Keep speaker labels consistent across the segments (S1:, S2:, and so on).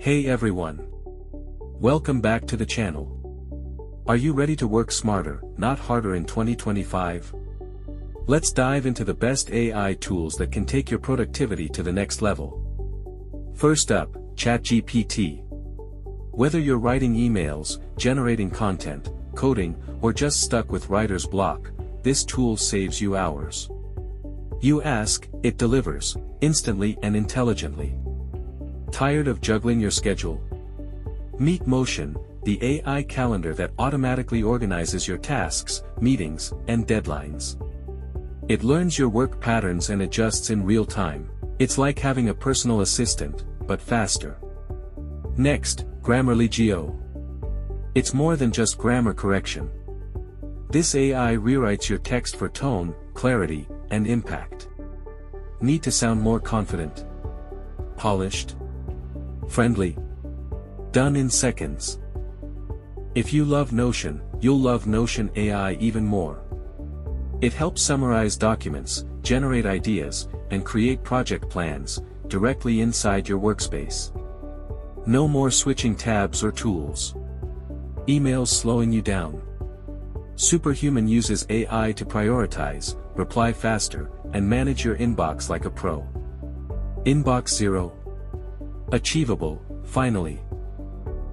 S1: Hey everyone! Welcome back to the channel. Are you ready to work smarter, not harder in 2025? Let's dive into the best AI tools that can take your productivity to the next level. First up, ChatGPT. Whether you're writing emails, generating content, coding, or just stuck with writer's block, this tool saves you hours. You ask, it delivers, instantly and intelligently. Tired of juggling your schedule? Meet Motion, the AI calendar that automatically organizes your tasks, meetings, and deadlines. It learns your work patterns and adjusts in real time. It's like having a personal assistant, but faster. Next, Grammarly Geo. It's more than just grammar correction. This AI rewrites your text for tone, clarity, and impact. Need to sound more confident? Polished? Friendly? Done in seconds. If you love Notion, you'll love Notion AI even more. It helps summarize documents, generate ideas, and create project plans, directly inside your workspace. No more switching tabs or tools. Emails slowing you down. Superhuman uses AI to prioritize, reply faster, and manage your inbox like a pro. Inbox Zero. Achievable, finally.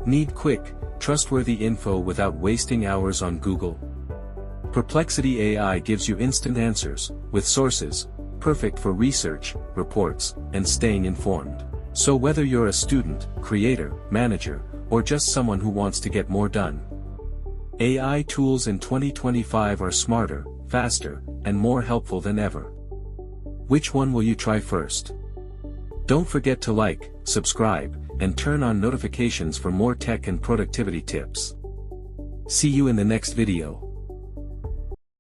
S1: Need quick, trustworthy info without wasting hours on Google? Perplexity AI gives you instant answers, with sources, perfect for research, reports, and staying informed. So whether you're a student, creator, manager, or just someone who wants to get more done, AI tools in 2025 are smarter, faster, and more helpful than ever. Which one will you try first? Don't forget to like, subscribe, and turn on notifications for more tech and productivity tips. See you in the next video.